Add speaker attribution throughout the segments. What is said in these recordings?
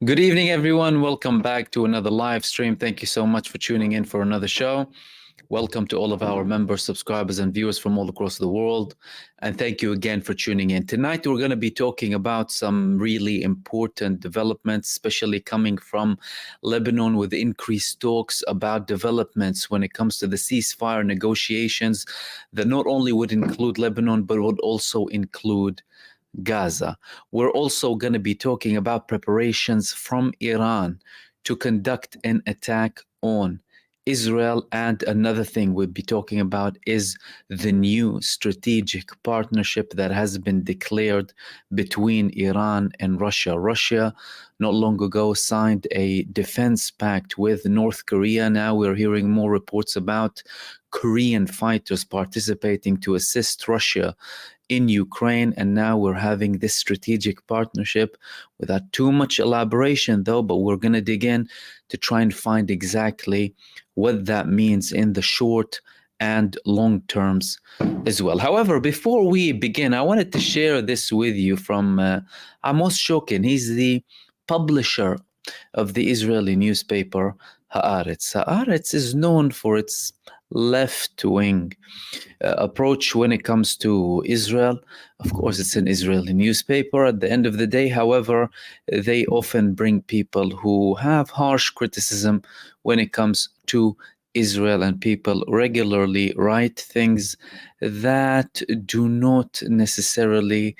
Speaker 1: Good evening, everyone. Welcome back to another live stream. Thank you so much for tuning in for another show. Welcome to all of our members, subscribers, and viewers from all across the world. And thank you again for tuning in. Tonight, we're going to be talking about some really important developments, especially coming from Lebanon, with increased talks about developments when it comes to the ceasefire negotiations that not only would include Lebanon, but would also include Gaza. We're also going to be talking about preparations from Iran to conduct an attack on Israel. And another thing we'll be talking about is the new strategic partnership that has been declared between Iran and Russia. Russia, not long ago, signed a defense pact with North Korea. Now we're hearing more reports about Korean fighters participating to assist Russia in Ukraine, and now we're having this strategic partnership without too much elaboration though, but we're going to dig in to try and find exactly what that means in the short and long terms as well. However, before we begin, I wanted to share this with you from Amos. He's the publisher of the Israeli newspaper Haaretz. Haaretz is known for its left-wing approach when it comes to Israel. Of course, it's an Israeli newspaper. At the end of the day, however, they often bring people who have harsh criticism when it comes to Israel, and people regularly write things that do not necessarily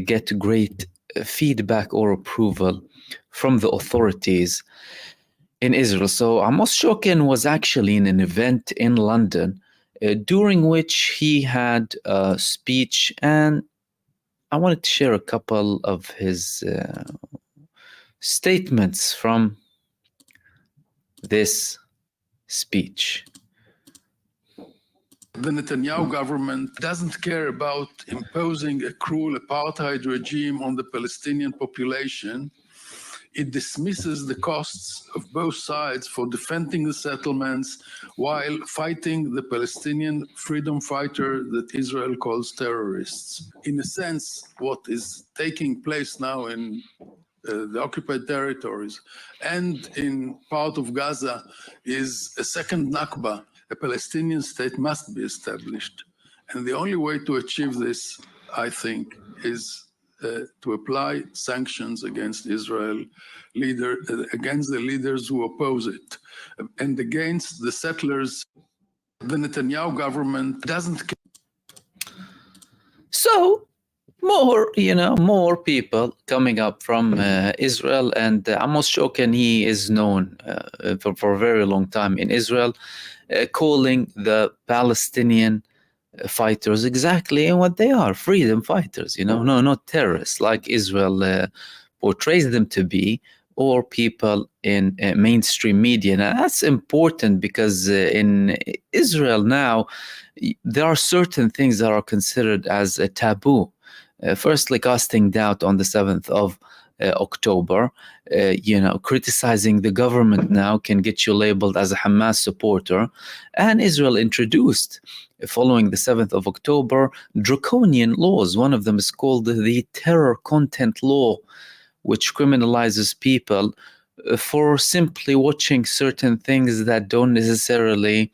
Speaker 1: get great feedback or approval from the authorities in Israel. So Amos Shokin was actually in an event in London during which he had a speech, and I wanted to share a couple of his statements from this speech.
Speaker 2: The Netanyahu government doesn't care about imposing a cruel apartheid regime on the Palestinian population. It dismisses the costs of both sides for defending the settlements while fighting the Palestinian freedom fighter that Israel calls terrorists. In a sense, what is taking place now in the occupied territories and in part of Gaza is a second Nakba. A Palestinian state must be established. And the only way to achieve this, I think, is to apply sanctions against Israel, against the leaders who oppose it, and against the settlers. The Netanyahu government doesn't care.
Speaker 1: So, more people coming up from Israel, and Amos Shokin, he is known for a very long time in Israel, calling the Palestinian fighters exactly what they are, freedom fighters, no, not terrorists like Israel portrays them to be, or people in mainstream media. Now, that's important because in Israel now, there are certain things that are considered as a taboo. Firstly, casting doubt on the 7th of October, criticizing the government now can get you labeled as a Hamas supporter. And Israel introduced, following the 7th of October, draconian laws. One of them is called the terror content law, which criminalizes people for simply watching certain things that don't necessarily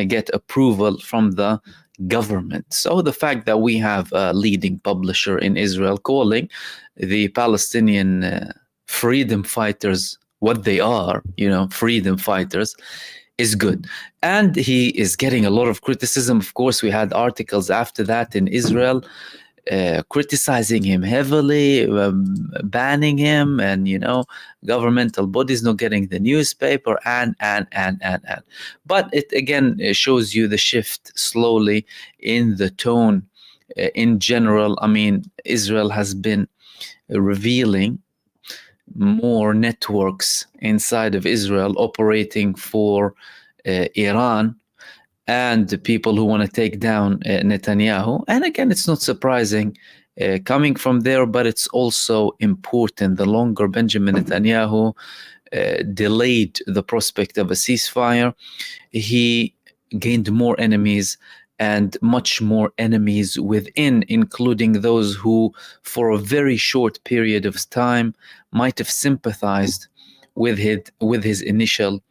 Speaker 1: get approval from the government. So the fact that we have a leading publisher in Israel calling the Palestinian freedom fighters what they are, freedom fighters, is good. And he is getting a lot of criticism. Of course, we had articles after that in Israel criticizing him heavily, banning him, and governmental bodies not getting the newspaper, and. But it again shows you the shift slowly in the tone in general. I mean, Israel has been revealing more networks inside of Israel operating for Iran and the people who want to take down Netanyahu. And again, it's not surprising coming from there, but it's also important. The longer Benjamin Netanyahu delayed the prospect of a ceasefire, he gained more enemies and much more enemies within, including those who, for a very short period of time, might have sympathized with his initial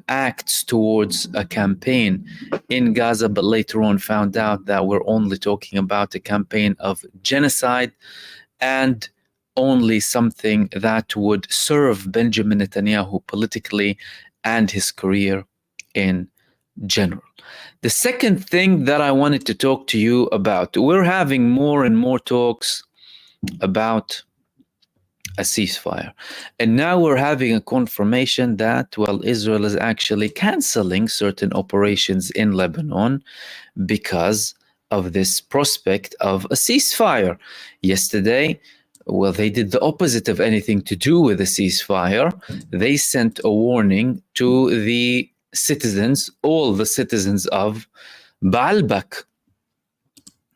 Speaker 1: acts towards a campaign in Gaza, but later on found out that we're only talking about a campaign of genocide and only something that would serve Benjamin Netanyahu politically and his career in general. The second thing that I wanted to talk to you about, we're having more and more talks about a ceasefire. And now we're having a confirmation that, well, Israel is actually canceling certain operations in Lebanon because of this prospect of a ceasefire. Yesterday, well, they did the opposite of anything to do with a ceasefire. They sent a warning to the citizens, all the citizens of Baalbek.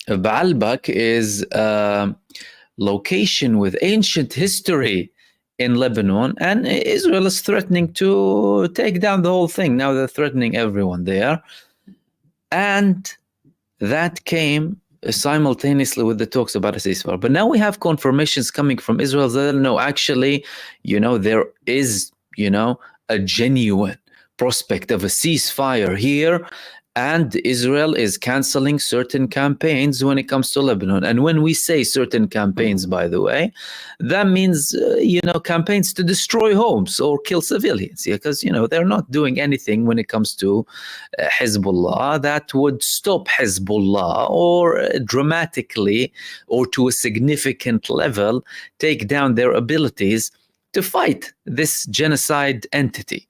Speaker 1: Baalbek is location with ancient history in Lebanon, and Israel is threatening to take down the whole thing. Now they're threatening everyone there. And that came simultaneously with the talks about a ceasefire. But now we have confirmations coming from Israel that no, actually, there is, a genuine prospect of a ceasefire here. And Israel is canceling certain campaigns when it comes to Lebanon. And when we say certain campaigns, by the way, that means, campaigns to destroy homes or kill civilians. Because, they're not doing anything when it comes to Hezbollah that would stop Hezbollah or dramatically or to a significant level take down their abilities to fight this genocide entity.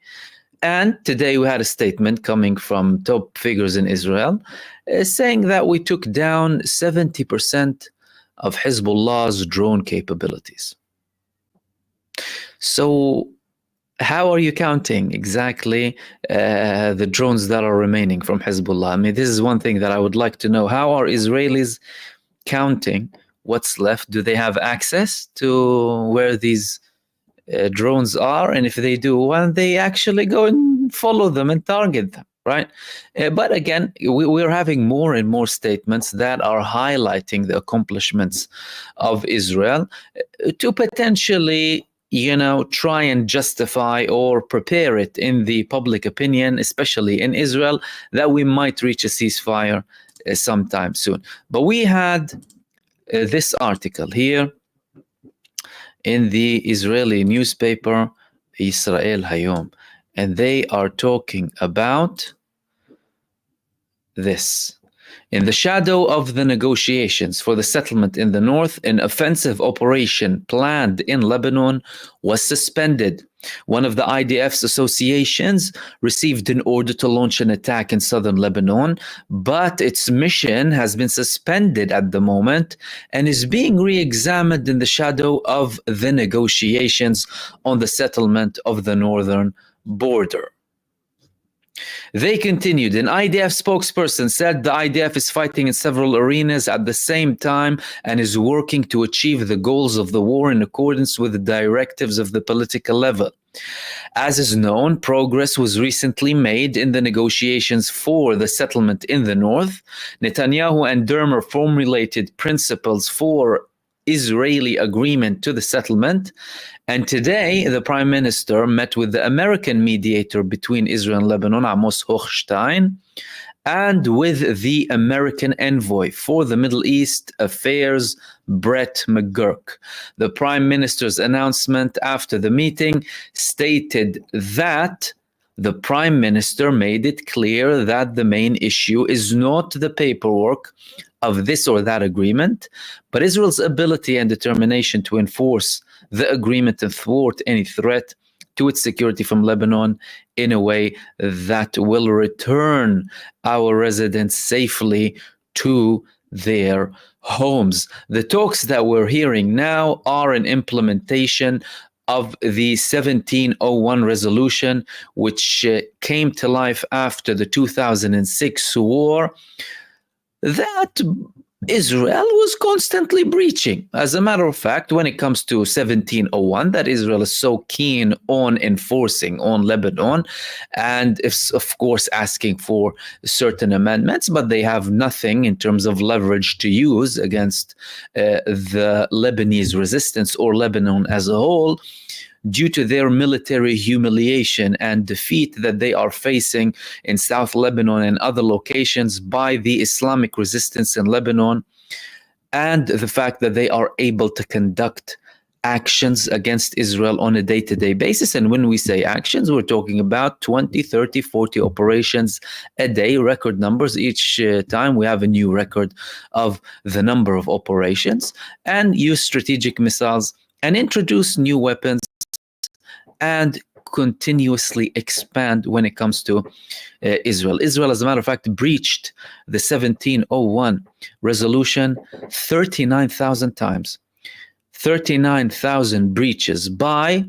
Speaker 1: And today we had a statement coming from top figures in Israel saying that we took down 70% of Hezbollah's drone capabilities. So how are you counting exactly the drones that are remaining from Hezbollah? I mean, this is one thing that I would like to know. How are Israelis counting what's left? Do they have access to where these drones are, and if they do, well, they actually go and follow them and target them, right? But again, we're having more and more statements that are highlighting the accomplishments of Israel to potentially, try and justify or prepare it in the public opinion, especially in Israel, that we might reach a ceasefire sometime soon. But we had this article here in the Israeli newspaper, Israel Hayom, and they are talking about this. In the shadow of the negotiations for the settlement in the north, an offensive operation planned in Lebanon was suspended. One of the IDF's associations received an order to launch an attack in southern Lebanon, but its mission has been suspended at the moment and is being re-examined in the shadow of the negotiations on the settlement of the northern border. They continued. An IDF spokesperson said the IDF is fighting in several arenas at the same time and is working to achieve the goals of the war in accordance with the directives of the political level. As is known, progress was recently made in the negotiations for the settlement in the north. Netanyahu and Dermer formulated principles for Israeli agreement to the settlement. And today, the Prime Minister met with the American mediator between Israel and Lebanon, Amos, and with the American envoy for the Middle East Affairs, Brett McGurk. The Prime Minister's announcement after the meeting stated that the Prime Minister made it clear that the main issue is not the paperwork of this or that agreement, but Israel's ability and determination to enforce the agreement and thwart any threat to its security from Lebanon in a way that will return our residents safely to their homes. The talks that we're hearing now are an implementation of the 1701 resolution, which came to life after the 2006 war, that Israel was constantly breaching. As a matter of fact, when it comes to 1701, that Israel is so keen on enforcing on Lebanon, and is, of course, asking for certain amendments, but they have nothing in terms of leverage to use against the Lebanese resistance or Lebanon as a whole, due to their military humiliation and defeat that they are facing in South Lebanon and other locations by the Islamic resistance in Lebanon, and the fact that they are able to conduct actions against Israel on a day-to-day basis. And when we say actions, we're talking about 20, 30, 40 operations a day, record numbers. Each time we have a new record of the number of operations, and use strategic missiles and introduce new weapons and continuously expand when it comes to Israel. Israel, as a matter of fact, breached the 1701 resolution 39,000 times. 39,000 breaches by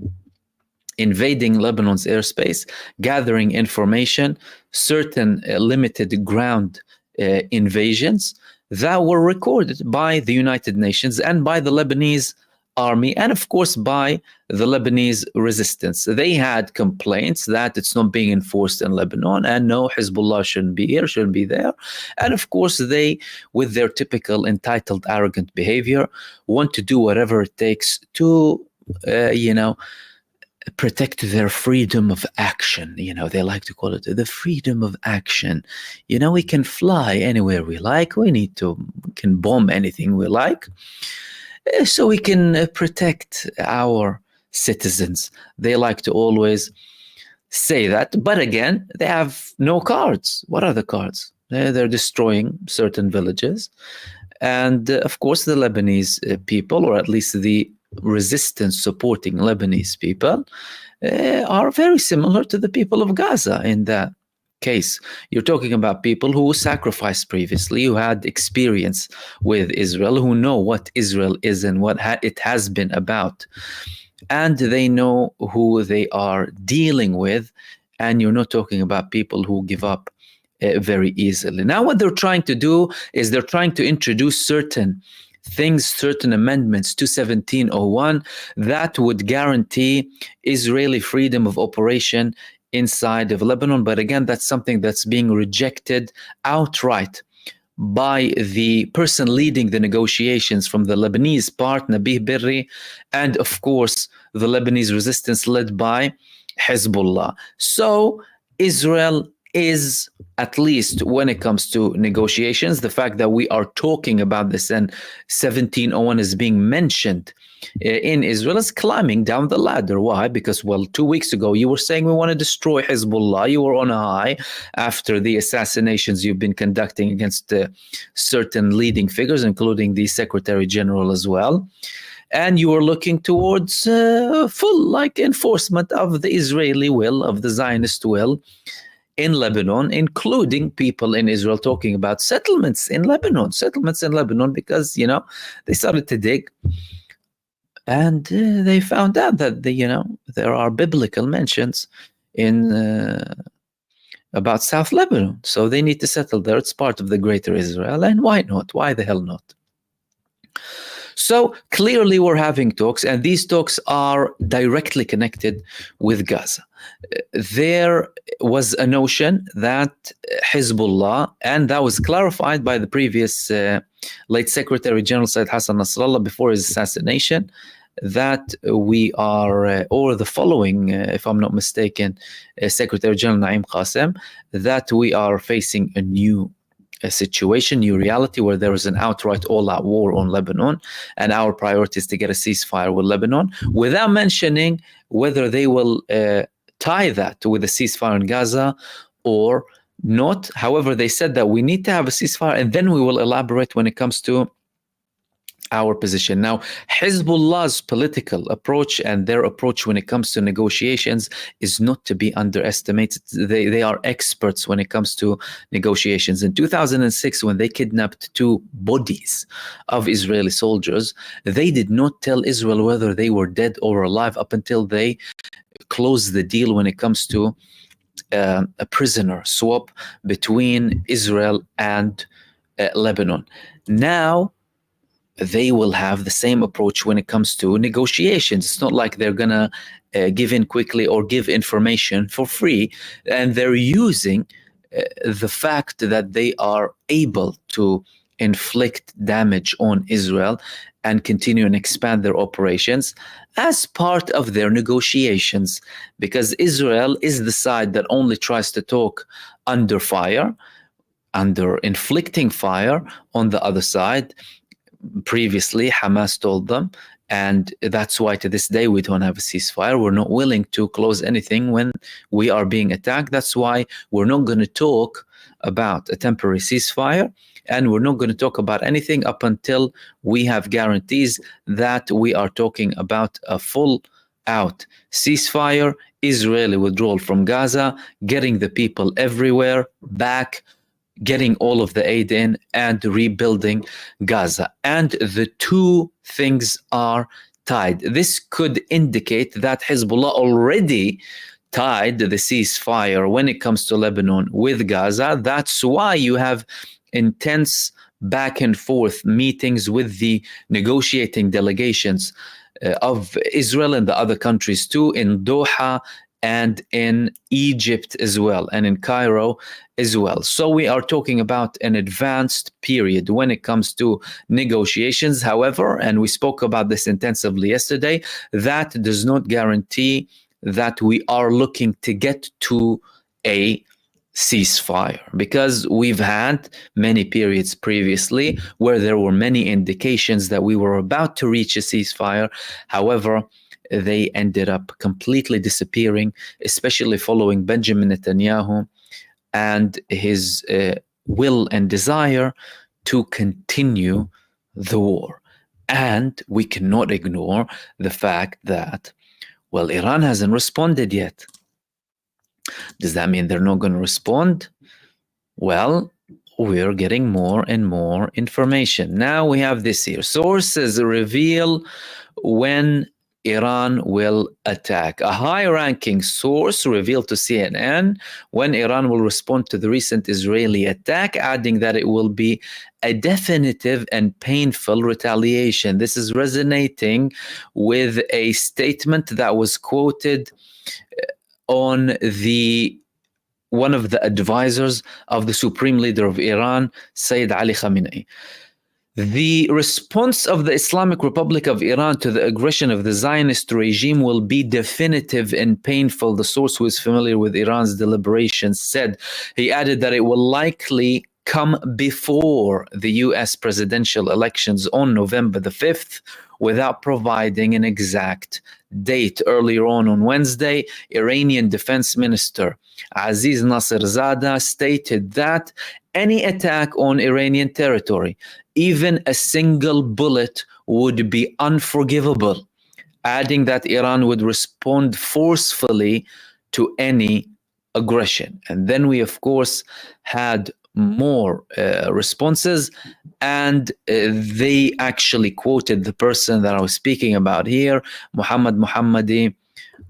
Speaker 1: invading Lebanon's airspace, gathering information, certain limited ground invasions that were recorded by the United Nations and by the Lebanese army, and of course by the Lebanese resistance. They had complaints that it's not being enforced in Lebanon, and no, Hezbollah shouldn't be here, shouldn't be there. And of course they, with their typical entitled, arrogant behavior, want to do whatever it takes to, protect their freedom of action. They like to call it the freedom of action. We can fly anywhere we like. We can bomb anything we like. So we can protect our citizens. They like to always say that. But again, they have no cards. What are the cards? They're destroying certain villages. And of course, the Lebanese people, or at least the resistance supporting Lebanese people, are very similar to the people of Gaza in that case. You're talking about people who sacrificed previously, who had experience with Israel, who know what Israel is and what it has been about, and they know who they are dealing with. And you're not talking about people who give up very easily. Now what they're trying to do is they're trying to introduce certain things, certain amendments to 1701 that would guarantee Israeli freedom of operation inside of Lebanon. But again, that's something that's being rejected outright by the person leading the negotiations from the Lebanese part, Nabih Berri, and of course the Lebanese resistance led by Hezbollah. So Israel is, at least when it comes to negotiations, the fact that we are talking about this and 1701 is being mentioned in Israel is climbing down the ladder. Why? Because, well, 2 weeks ago you were saying we want to destroy Hezbollah. You were on a high after the assassinations you've been conducting against certain leading figures, including the Secretary General as well. And you were looking towards full enforcement of the Israeli will, of the Zionist will, in Lebanon, including people in Israel talking about settlements in Lebanon, because, they started to dig and they found out that, there are biblical mentions in about South Lebanon. So they need to settle there. It's part of the greater Israel. And why not? Why the hell not? So clearly we're having talks, and these talks are directly connected with Gaza. There was a notion that Hezbollah, and that was clarified by the previous late Secretary General Said Hassan Nasrallah before his assassination, that we are, or the following, if I'm not mistaken, Secretary General Naim Qassem, that we are facing a new situation, new reality, where there is an outright all-out war on Lebanon, and our priority is to get a ceasefire with Lebanon, without mentioning whether they will tie that with a ceasefire in Gaza or not. However, they said that we need to have a ceasefire, and then we will elaborate when it comes to our position. Now, Hezbollah's political approach and their approach when it comes to negotiations is not to be underestimated. They are experts when it comes to negotiations. In 2006, when they kidnapped 2 bodies of Israeli soldiers, they did not tell Israel whether they were dead or alive up until they closed the deal when it comes to a prisoner swap between Israel and Lebanon. Now, they will have the same approach when it comes to negotiations. It's not like they're going to give in quickly or give information for free. And they're using the fact that they are able to inflict damage on Israel and continue and expand their operations as part of their negotiations, because Israel is the side that only tries to talk under fire, under inflicting fire on the other side. Previously, Hamas told them, and that's why to this day we don't have a ceasefire. We're not willing to close anything when we are being attacked. That's why we're not going to talk about a temporary ceasefire, and we're not going to talk about anything up until we have guarantees that we are talking about a full-out ceasefire, Israeli withdrawal from Gaza, getting the people everywhere back, getting all of the aid in, and rebuilding Gaza. And the two things are tied. This could indicate that Hezbollah already tied the ceasefire when it comes to Lebanon with Gaza. That's why you have intense back and forth meetings with the negotiating delegations of Israel and the other countries too, in Doha and in Egypt as well, and in Cairo as well. So we are talking about an advanced period when it comes to negotiations. However, and we spoke about this intensively yesterday, that does not guarantee that we are looking to get to a ceasefire, because we've had many periods previously where there were many indications that we were about to reach a ceasefire. However, they ended up completely disappearing, especially following Benjamin Netanyahu and his will and desire to continue the war. And we cannot ignore the fact that, well, Iran hasn't responded yet. Does that mean they're not going to respond? Well, we're getting more and more information. Now we have this here. Sources reveal when Iran will attack. A high-ranking source revealed to CNN when Iran will respond to the recent Israeli attack, adding that it will be a definitive and painful retaliation. This is resonating with a statement that was quoted on one of the advisors of the Supreme Leader of Iran, Sayyid Ali Khamenei. The response of the Islamic Republic of Iran to the aggression of the Zionist regime will be definitive and painful, the source who is familiar with Iran's deliberations said. He added that it will likely come before the US presidential elections on November the 5th, without providing an exact date. Earlier on Wednesday, Iranian Defense Minister Aziz Nasirzadeh stated that any attack on Iranian territory, even a single bullet, would be unforgivable, adding that Iran would respond forcefully to any aggression. And then we, of course, had more responses, and they actually quoted the person that I was speaking about here, Muhammad Mohammadi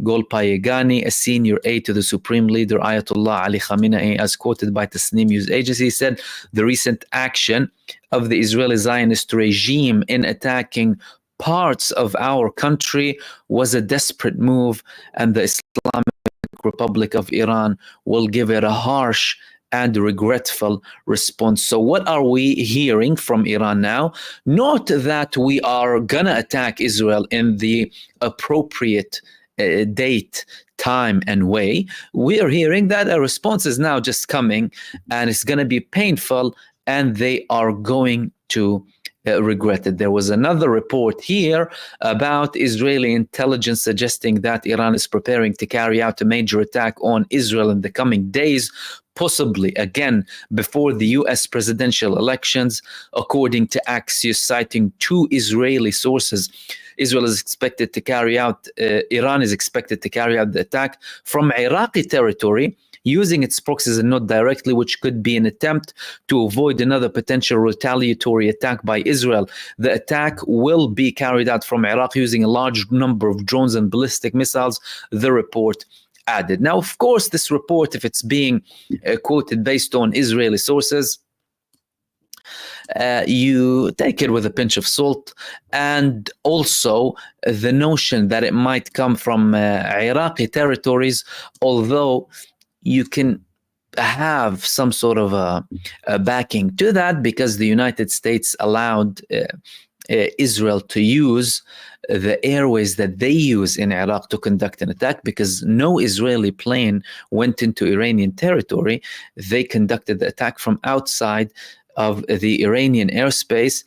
Speaker 1: Golpayegani, a senior aide to the Supreme Leader Ayatollah Ali Khamenei, as quoted by Tasnim news agency, said the recent action of the Israeli Zionist regime in attacking parts of our country was a desperate move, and the Islamic Republic of Iran will give it a harsh and regretful response. So what are we hearing from Iran now? Not that we are gonna attack Israel in the appropriate date, time, and way. We are hearing that a response is now just coming, and it's gonna be painful, and they are going to regret it. There was another report here about Israeli intelligence suggesting that Iran is preparing to carry out a major attack on Israel in the coming days, possibly again before the US presidential elections. According to Axios, citing two Israeli sources, Iran is expected to carry out the attack from Iraqi territory using its proxies and not directly, which could be an attempt to avoid another potential retaliatory attack by Israel. The attack will be carried out from Iraq using a large number of drones and ballistic missiles, the report added. Now, of course, this report, if it's being quoted based on Israeli sources, you take it with a pinch of salt. And also the notion that it might come from Iraqi territories, although you can have some sort of a backing to that, because the United States allowed Israel to use the airways that they use in Iraq to conduct an attack, because no Israeli plane went into Iranian territory. They conducted the attack from outside of the Iranian airspace,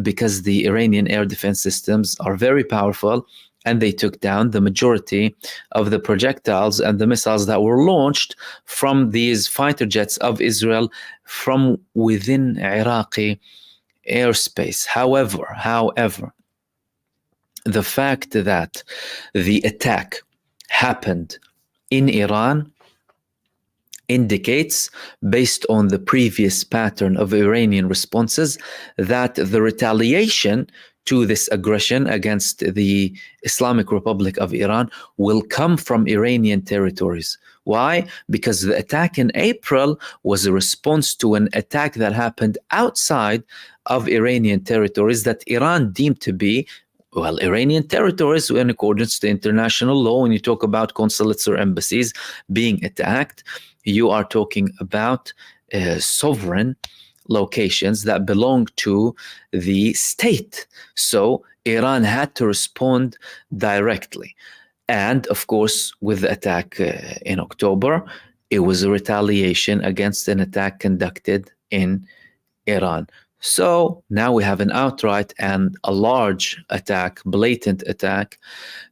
Speaker 1: because the Iranian air defense systems are very powerful, and they took down the majority of the projectiles and the missiles that were launched from these fighter jets of Israel from within Iraqi airspace. However, the fact that the attack happened in Iran indicates, based on the previous pattern of Iranian responses, that the retaliation to this aggression against the Islamic Republic of Iran will come from Iranian territories. Why? Because the attack in April was a response to an attack that happened outside of Iranian territories that Iran deemed to be, well, Iranian territories in accordance to international law. When you talk about consulates or embassies being attacked, you are talking about sovereign locations that belong to the state. So Iran had to respond directly. And of course, with the attack in October, it was a retaliation against an attack conducted in Iran. So now we have an outright and a large attack, blatant attack,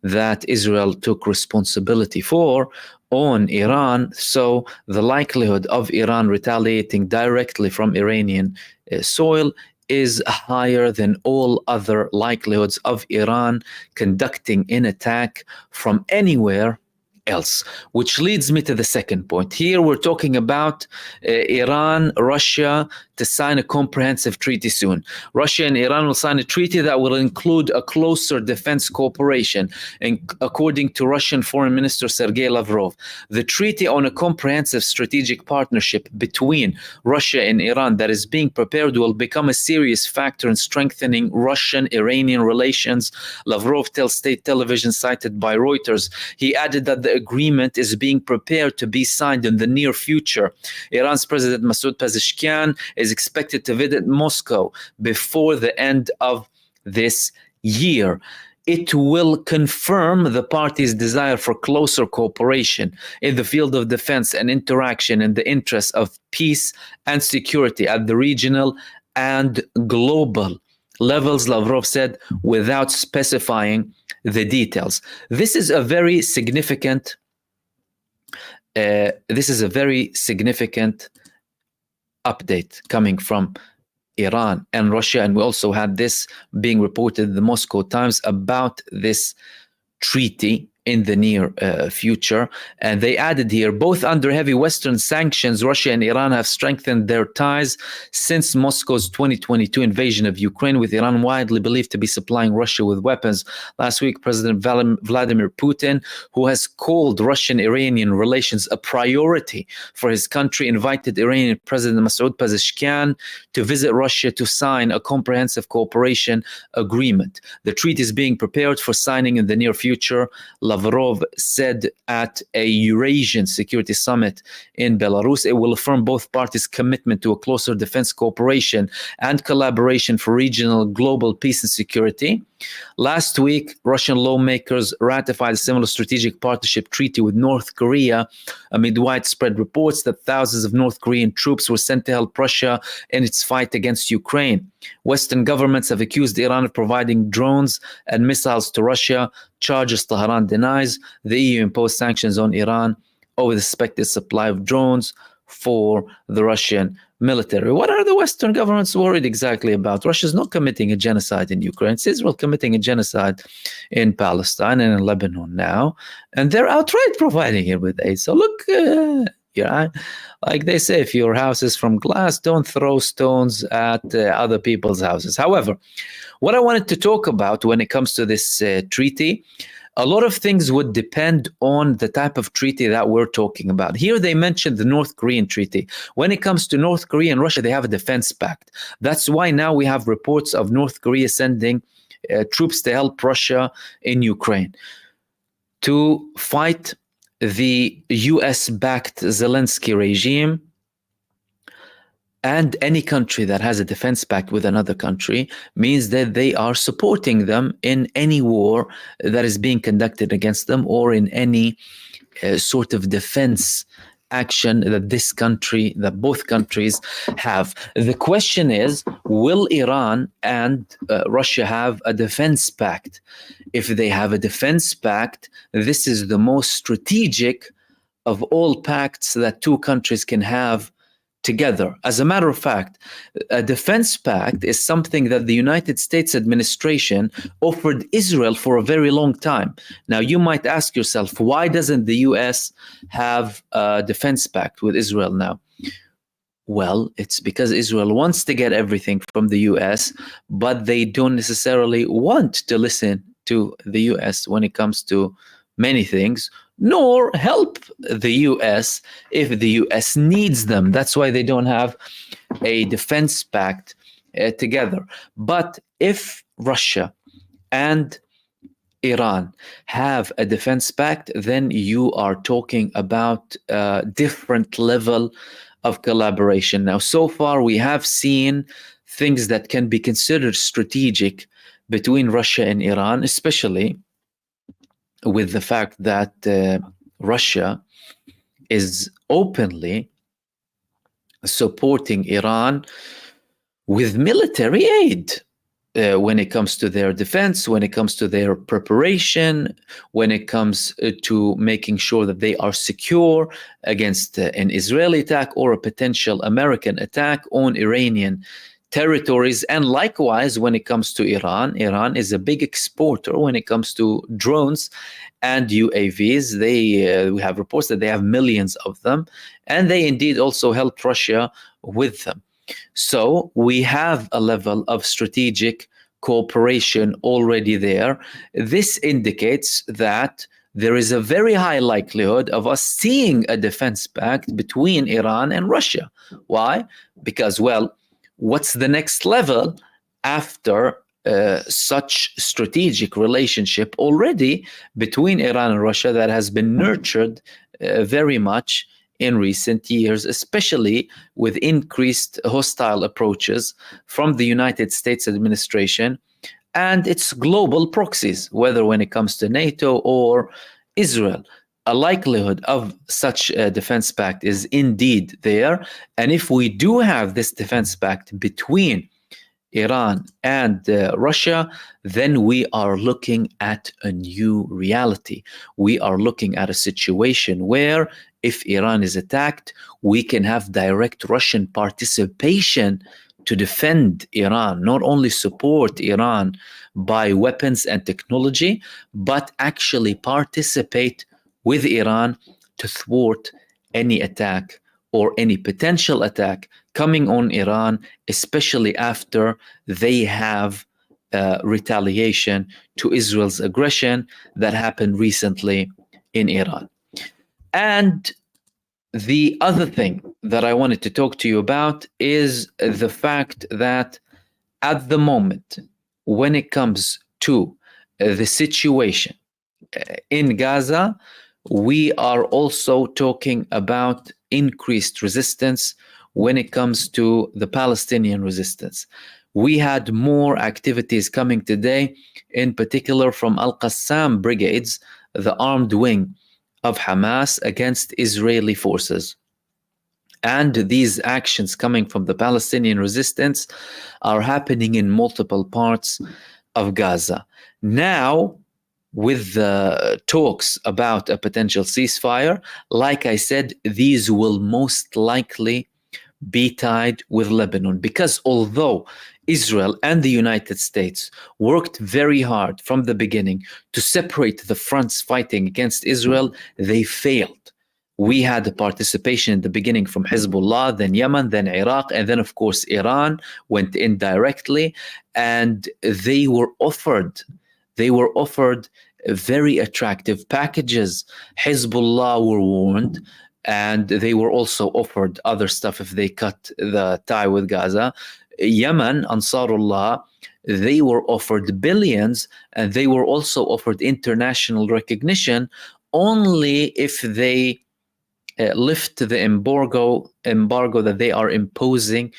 Speaker 1: that Israel took responsibility for on Iran. So the likelihood of Iran retaliating directly from Iranian soil is higher than all other likelihoods of Iran conducting an attack from anywhere else, which leads me to the second point. Here we're talking about Iran, Russia to sign a comprehensive treaty soon. Russia and Iran will sign a treaty that will include a closer defense cooperation, and according to Russian Foreign Minister Sergei Lavrov, the treaty on a comprehensive strategic partnership between Russia and Iran that is being prepared will become a serious factor in strengthening Russian-Iranian relations, Lavrov tells state television cited by Reuters. He added that the agreement is being prepared to be signed in the near future. Iran's President Masoud Pezeshkian is expected to visit Moscow before the end of this year. It will confirm the parties' desire for closer cooperation in the field of defense and interaction in the interests of peace and security at the regional and global levels, Lavrov said, without specifying the details. This is a very significant update coming from Iran and Russia, and we also had this being reported in the Moscow Times about this treaty in the near future. And they added here, both under heavy Western sanctions, Russia and Iran have strengthened their ties since Moscow's 2022 invasion of Ukraine, with Iran widely believed to be supplying Russia with weapons. Last week, President Vladimir Putin, who has called Russian-Iranian relations a priority for his country, invited Iranian President Masoud Pezeshkian to visit Russia to sign a comprehensive cooperation agreement. The treaty is being prepared for signing in the near future, Lavrov said at a Eurasian Security Summit in Belarus. It will affirm both parties' commitment to a closer defense cooperation and collaboration for regional global peace and security. Last week, Russian lawmakers ratified a similar strategic partnership treaty with North Korea amid widespread reports that thousands of North Korean troops were sent to help Russia in its fight against Ukraine. Western governments have accused Iran of providing drones and missiles to Russia, charges Tehran denies. The EU imposed sanctions on Iran over the suspected supply of drones for the Russian military. What are the Western governments worried exactly about? Russia's not committing a genocide in Ukraine. It's Israel committing a genocide in Palestine and in Lebanon now, and they're outright providing it with aid. So look, yeah, like they say, if your house is from glass, don't throw stones at other people's houses. However, what I wanted to talk about when it comes to this treaty, a lot of things would depend on the type of treaty that we're talking about. Here they mentioned the North Korean treaty. When it comes to North Korea and Russia, they have a defense pact. That's why now we have reports of North Korea sending troops to help Russia in Ukraine to fight the US-backed Zelensky regime. And any country that has a defense pact with another country means that they are supporting them in any war that is being conducted against them, or in any sort of defense action that both countries have. The question is, will Iran and Russia have a defense pact? If they have a defense pact, this is the most strategic of all pacts that two countries can have together. As a matter of fact, a defense pact is something that the United States administration offered Israel for a very long time. Now, you might ask yourself, why doesn't the US have a defense pact with Israel now? Well, it's because Israel wants to get everything from the US, but they don't necessarily want to listen to the US when it comes to many things, nor help the US if the US needs them. That's why they don't have a defense pact together. But if Russia and Iran have a defense pact, then you are talking about a different level of collaboration. Now, so far, we have seen things that can be considered strategic between Russia and Iran, especially with the fact that Russia is openly supporting Iran with military aid when it comes to their defense, when it comes to their preparation, when it comes to making sure that they are secure against an Israeli attack or a potential American attack on Iranian territories. And likewise, when it comes to Iran, Iran is a big exporter when it comes to drones and UAVs. We have reports that they have millions of them, and they indeed also help Russia with them. So we have a level of strategic cooperation already there. This indicates that there is a very high likelihood of us seeing a defense pact between Iran and Russia. Why? Because, well, what's the next level after such strategic relationship already between Iran and Russia that has been nurtured very much in recent years, especially with increased hostile approaches from the United States administration and its global proxies, whether when it comes to NATO or Israel. A likelihood of such a defense pact is indeed there. And if we do have this defense pact between Iran and Russia, then we are looking at a new reality. We are looking at a situation where if Iran is attacked, we can have direct Russian participation to defend Iran, not only support Iran by weapons and technology, but actually participate with Iran to thwart any attack or any potential attack coming on Iran, especially after they have retaliation to Israel's aggression that happened recently in Iran. And the other thing that I wanted to talk to you about is the fact that at the moment, when it comes to the situation in Gaza, we are also talking about increased resistance when it comes to the Palestinian resistance. We had more activities coming today, in particular from Al-Qassam brigades, the armed wing of Hamas against Israeli forces. And these actions coming from the Palestinian resistance are happening in multiple parts of Gaza. Now, with the talks about a potential ceasefire, like I said, these will most likely be tied with Lebanon, because although Israel and the United States worked very hard from the beginning to separate the fronts fighting against Israel, they failed. We had a participation in the beginning from Hezbollah, then Yemen, then Iraq, and then, of course, Iran went in directly, and they were offered very attractive packages. Hezbollah were warned, and they were also offered other stuff if they cut the tie with Gaza. Yemen, Ansarullah, they were offered billions, and they were also offered international recognition only if they lift the embargo that they are imposing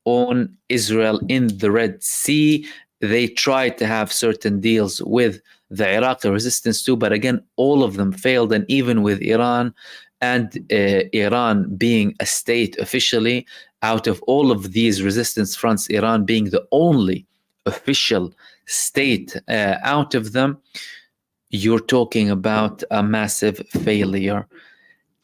Speaker 1: on Israel in the Red Sea. They tried to have certain deals with the Iraqi resistance too, but again, all of them failed. And even with Iran, and Iran being a state officially, out of all of these resistance fronts, Iran being the only official state out of them, you're talking about a massive failure.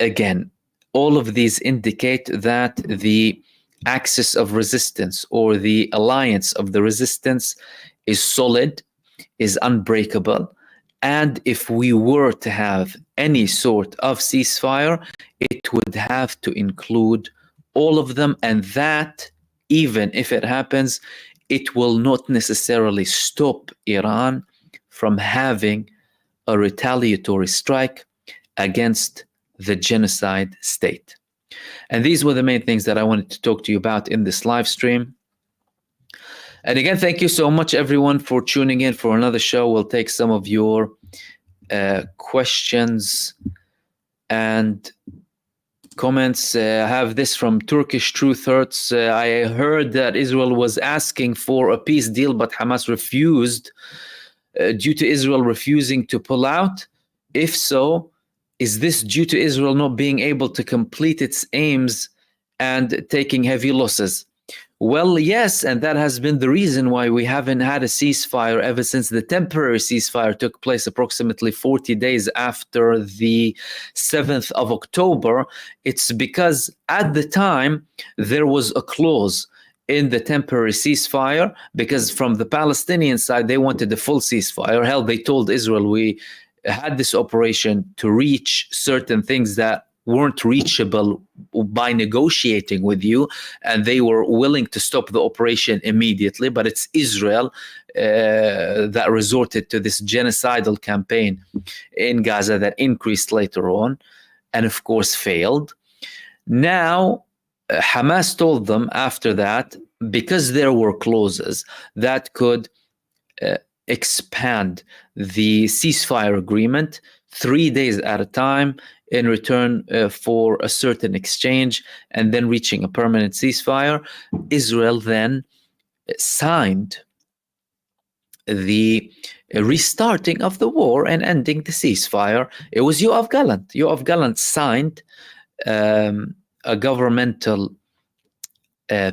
Speaker 1: Again, all of these indicate that the axis of resistance, or the alliance of the resistance, is solid, is unbreakable. And if we were to have any sort of ceasefire, it would have to include all of them. And that, even if it happens, it will not necessarily stop Iran from having a retaliatory strike against the genocide state. And these were the main things that I wanted to talk to you about in this live stream. And again, thank you so much, everyone, for tuning in for another show. We'll take some of your questions and comments. I have this from Turkish Truth Hurts. I heard that Israel was asking for a peace deal, but Hamas refused due to Israel refusing to pull out. If so, is this due to Israel not being able to complete its aims and taking heavy losses? Well, yes, and that has been the reason why we haven't had a ceasefire ever since the temporary ceasefire took place approximately 40 days after the 7th of October. It's because at the time there was a clause in the temporary ceasefire, because from the Palestinian side, they wanted the full ceasefire. Hell, they told Israel, we had this operation to reach certain things that weren't reachable by negotiating with you, and they were willing to stop the operation immediately. But it's Israel that resorted to this genocidal campaign in Gaza that increased later on, and of course failed. Now, Hamas told them after that, because there were clauses that could expand the ceasefire agreement 3 days at a time in return for a certain exchange, and then reaching a permanent ceasefire, Israel then signed the restarting of the war and ending the ceasefire. It was Yoav Gallant. Yoav Gallant signed a governmental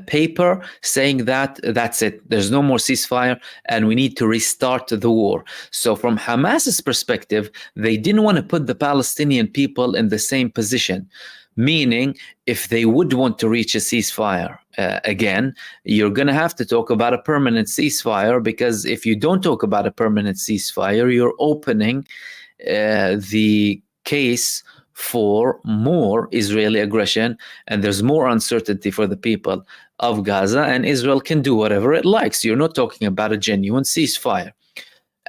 Speaker 1: paper saying that that's it, there's no more ceasefire and we need to restart the war. So from Hamas's perspective, they didn't want to put the Palestinian people in the same position, meaning if they would want to reach a ceasefire again, you're going to have to talk about a permanent ceasefire, because if you don't talk about a permanent ceasefire, you're opening the case for more Israeli aggression, and there's more uncertainty for the people of Gaza, and Israel can do whatever it likes. You're not talking about a genuine ceasefire.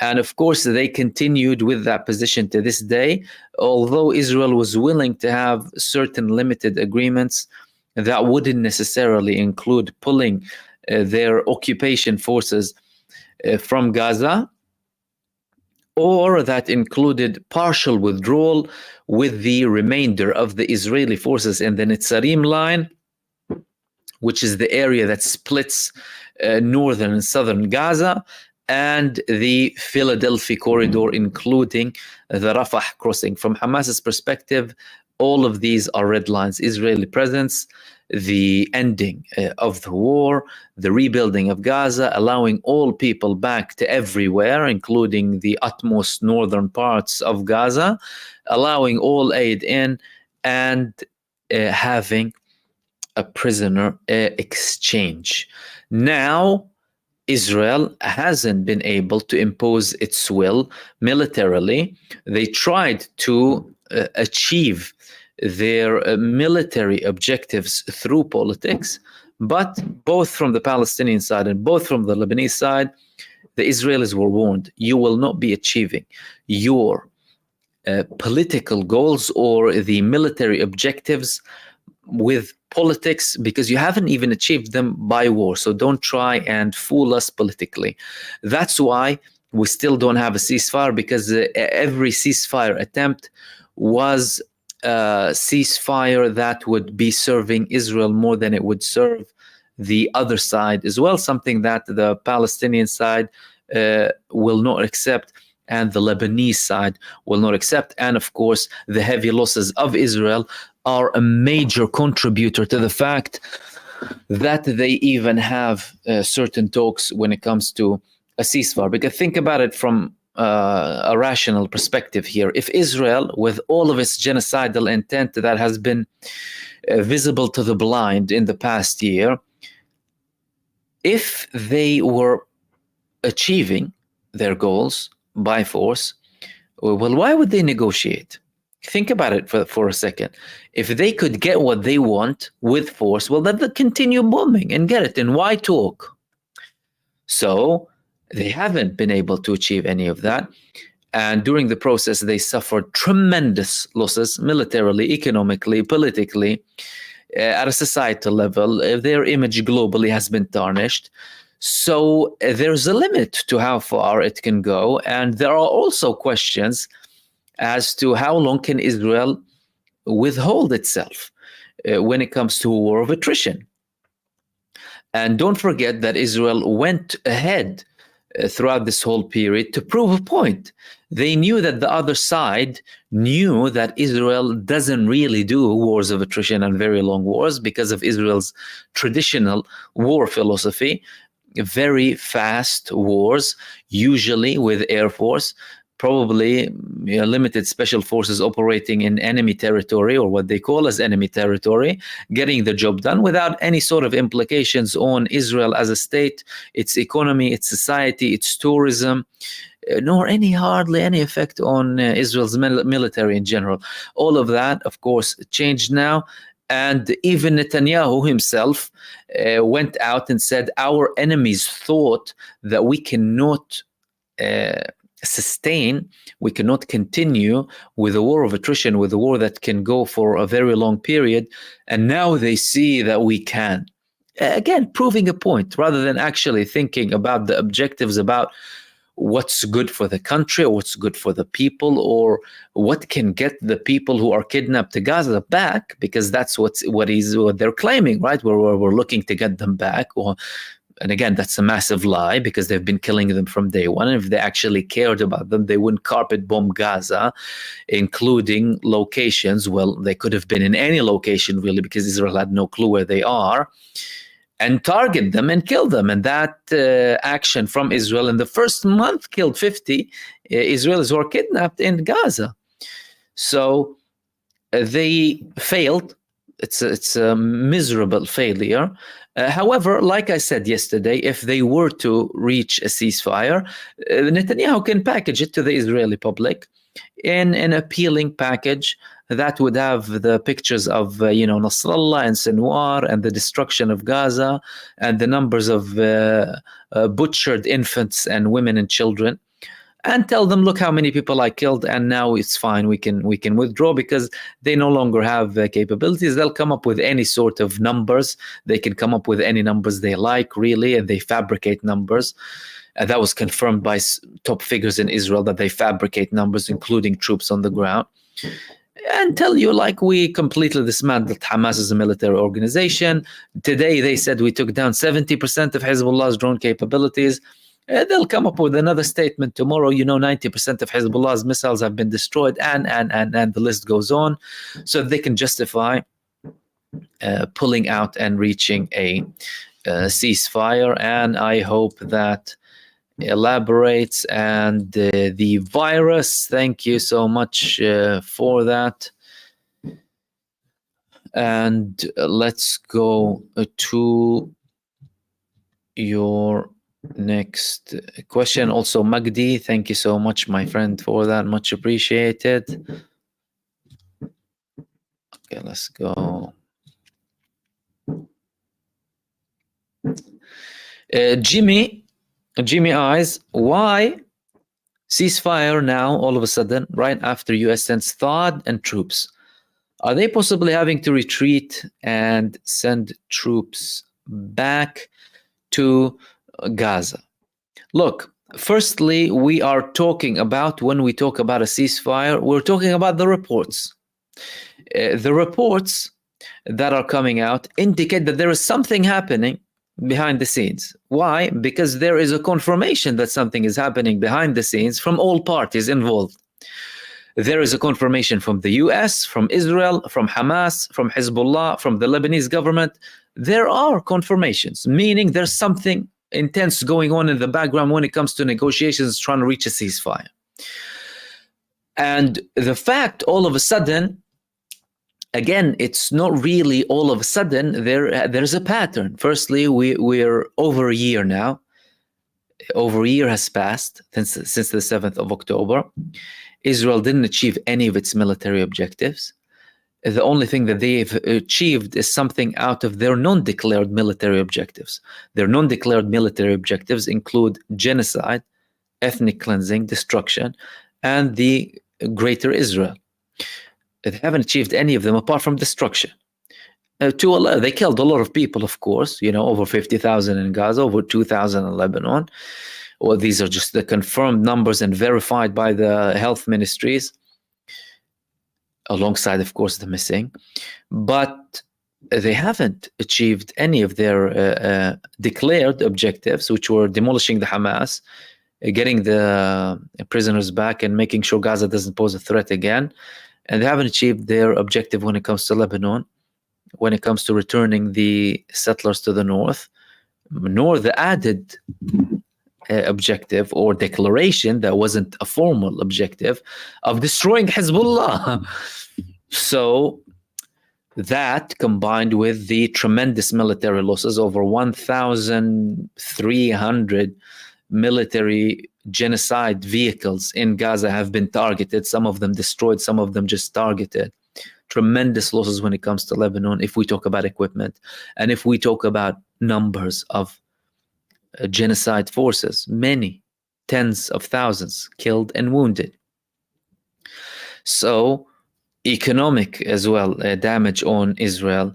Speaker 1: And of course, they continued with that position to this day, although Israel was willing to have certain limited agreements that wouldn't necessarily include pulling their occupation forces from Gaza, or that included partial withdrawal with the remainder of the Israeli forces in the Netzarim line, which is the area that splits northern and southern Gaza, and the Philadelphia corridor, including the Rafah crossing. From Hamas's perspective, all of these are red lines: Israeli presence, the ending of the war, the rebuilding of Gaza, allowing all people back to everywhere, including the utmost northern parts of Gaza, allowing all aid in, and having a prisoner exchange. Now, Israel hasn't been able to impose its will militarily. They tried to achieve their military objectives through politics, But both from the Palestinian side and both from the Lebanese side, the Israelis were warned, you will not be achieving your political goals or the military objectives with politics, because you haven't even achieved them by war. So don't try and fool us politically. That's why we still don't have a ceasefire, because every ceasefire attempt was a ceasefire that would be serving Israel more than it would serve the other side as well, something that the Palestinian side will not accept and the Lebanese side will not accept. And of course, the heavy losses of Israel are a major contributor to the fact that they even have certain talks when it comes to a ceasefire. Because think about it from a rational perspective here. If Israel, with all of its genocidal intent that has been visible to the blind in the past year, if they were achieving their goals by force, well, why would they negotiate? Think about it for a second. If they could get what they want with force, well, then they'll continue bombing and get it. And why talk? So they haven't been able to achieve any of that. And during the process, they suffered tremendous losses militarily, economically, politically, at a societal level. Their image globally has been tarnished. So there's a limit to how far it can go. And there are also questions as to how long can Israel withhold itself when it comes to a war of attrition. And don't forget that Israel went ahead throughout this whole period to prove a point. They knew that the other side knew that Israel doesn't really do wars of attrition and very long wars because of Israel's traditional war philosophy. Very fast wars, usually with air force, probably limited special forces operating in enemy territory, or what they call as enemy territory, getting the job done without any sort of implications on Israel as a state, its economy, its society, its tourism, nor hardly any effect on Israel's military in general. All of that, of course, changed now. And even Netanyahu himself went out and said, our enemies thought that we cannot sustain, we cannot continue with a war of attrition, with a war that can go for a very long period. And now they see that we can. Again, proving a point rather than actually thinking about the objectives, about what's good for the country or what's good for the people, or what can get the people who are kidnapped to Gaza back, because that's what they're claiming, right? We're looking to get them back. And again, that's a massive lie, because they've been killing them from day one. And if they actually cared about them, they wouldn't carpet bomb Gaza, including locations. Well, they could have been in any location, really, because Israel had no clue where they are, and target them and kill them. And that action from Israel in the first month killed 50 Israelis who were kidnapped in Gaza. So they failed. It's a miserable failure. However, like I said yesterday, if they were to reach a ceasefire, Netanyahu can package it to the Israeli public in an appealing package that would have the pictures of Nasrallah and Sinwar and the destruction of Gaza and the numbers of butchered infants and women and children, and tell them, look how many people I killed, and now it's fine, we can withdraw, because they no longer have capabilities. They'll come up with any sort of numbers. They can come up with any numbers they like, really, and they fabricate numbers. That was confirmed by top figures in Israel, that they fabricate numbers, including troops on the ground, and tell you, like, we completely dismantled Hamas as a military organization. Today, they said we took down 70% of Hezbollah's drone capabilities. They'll come up with another statement tomorrow, 90% of Hezbollah's missiles have been destroyed, and the list goes on. So they can justify pulling out and reaching a ceasefire. And I hope that elaborates. And the virus, thank you so much for that. And let's go to your next question. Also, Magdi, thank you so much, my friend, for that. Much appreciated. Okay, let's go. Jimmy Eyes, why ceasefire now all of a sudden, right after US sends THAAD and troops? Are they possibly having to retreat and send troops back to Gaza? Look, firstly, we are talking about, when we talk about a ceasefire, we're talking about the reports. The reports that are coming out indicate that there is something happening behind the scenes. Why? Because there is a confirmation that something is happening behind the scenes from all parties involved. There is a confirmation from the US, from Israel, from Hamas, from Hezbollah, from the Lebanese government. There are confirmations, meaning there's something intense going on in the background when it comes to negotiations trying to reach a ceasefire. And the fact all of a sudden, again, it's not really all of a sudden, there's a pattern. Firstly, we're over a year now. Over a year has passed since the 7th of October. Israel didn't achieve any of its military objectives. The only thing that they've achieved is something out of their non-declared military objectives. Their non-declared military objectives include genocide, ethnic cleansing, destruction, and the Greater Israel. They haven't achieved any of them apart from destruction. They killed a lot of people, of course, over 50,000 in Gaza, over 2,000 in Lebanon. Well, these are just the confirmed numbers and verified by the health ministries, alongside, of course, the missing. But they haven't achieved any of their declared objectives, which were demolishing the Hamas, getting the prisoners back, and making sure Gaza doesn't pose a threat again. And they haven't achieved their objective when it comes to Lebanon, when it comes to returning the settlers to the north, nor the added objective or declaration that wasn't a formal objective of destroying Hezbollah. So that, combined with the tremendous military losses, over 1,300 military genocide vehicles in Gaza have been targeted, some of them destroyed, some of them just targeted. Tremendous losses when it comes to Lebanon, if we talk about equipment, and if we talk about numbers of genocide forces, many tens of thousands killed and wounded. So economic as well, damage on Israel,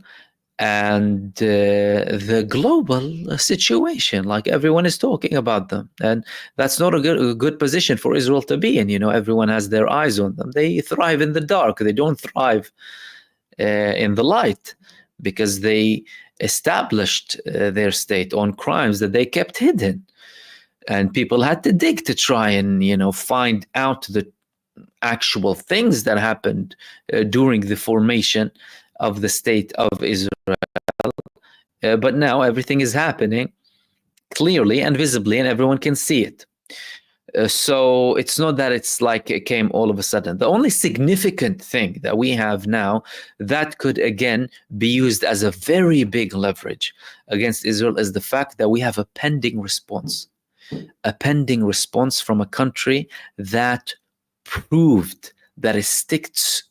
Speaker 1: and the global situation, like everyone is talking about them. And that's not a good position for Israel to be in. Everyone has their eyes on them. They thrive in the dark. They don't thrive in the light, because they established their state on crimes that they kept hidden. And people had to dig to try and, find out the actual things that happened during the formation of the state of Israel. But now everything is happening clearly and visibly, and everyone can see it. So it's not that it's like it came all of a sudden. The only significant thing that we have now that could again be used as a very big leverage against Israel is the fact that we have a pending response from a country that proved that it sticks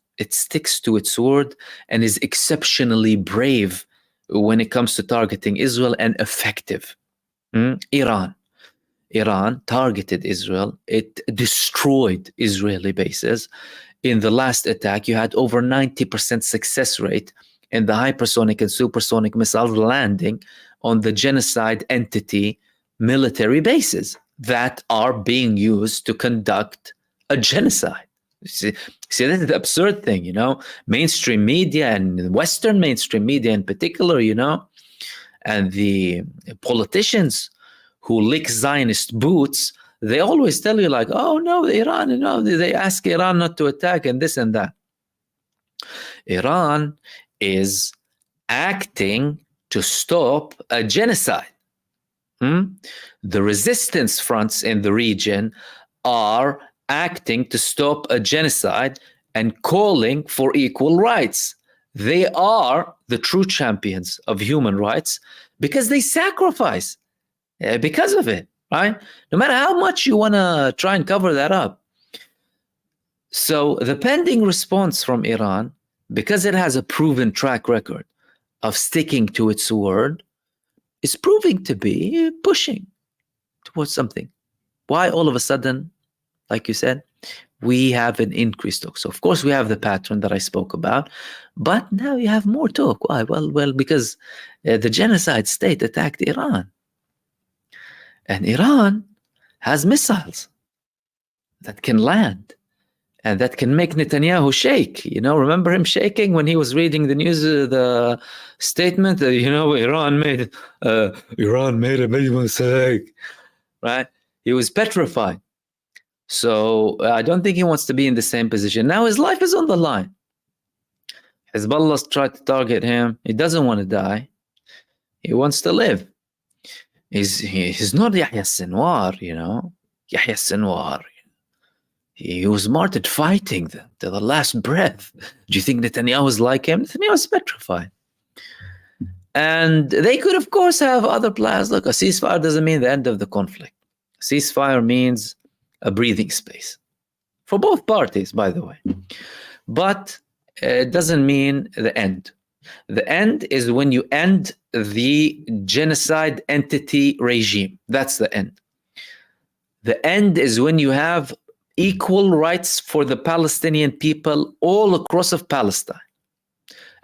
Speaker 1: to its word and is exceptionally brave when it comes to targeting Israel, and effective. Iran targeted Israel. It destroyed Israeli bases. In the last attack, you had over 90% success rate in the hypersonic and supersonic missiles landing on the genocide entity military bases that are being used to conduct a genocide. See, this is the absurd thing, mainstream media, and Western mainstream media in particular, and the politicians who lick Zionist boots, they always tell you like, oh no, Iran, they ask Iran not to attack and this and that. Iran is acting to stop a genocide. The resistance fronts in the region are acting to stop a genocide and calling for equal rights. They are the true champions of human rights because they sacrifice because of it, right? No matter how much you want to try and cover that up. So the pending response from Iran, because it has a proven track record of sticking to its word, is proving to be pushing towards something. Why all of a sudden, like you said, we have an increased talk? So of course we have the Patron that I spoke about, but now you have more talk. Why? Well, because the genocide state attacked Iran, and Iran has missiles that can land and that can make Netanyahu shake. Remember him shaking when he was reading the news, the statement that, Iran made a big mistake, right? He was petrified. So I don't think he wants to be in the same position. Now his life is on the line. Hezbollah's tried to target him. He doesn't want to die. He wants to live. He's not Yahya Sinwar, Yahya Sinwar. He was martyred fighting them to the last breath. Do you think Netanyahu was like him? Netanyahu was petrified. And they could, of course, have other plans. Look, a ceasefire doesn't mean the end of the conflict. A ceasefire means a breathing space for both parties, by the way. But it doesn't mean the end. The end is when you end the genocide entity regime. That's the end. The end is when you have equal rights for the Palestinian people all across of Palestine,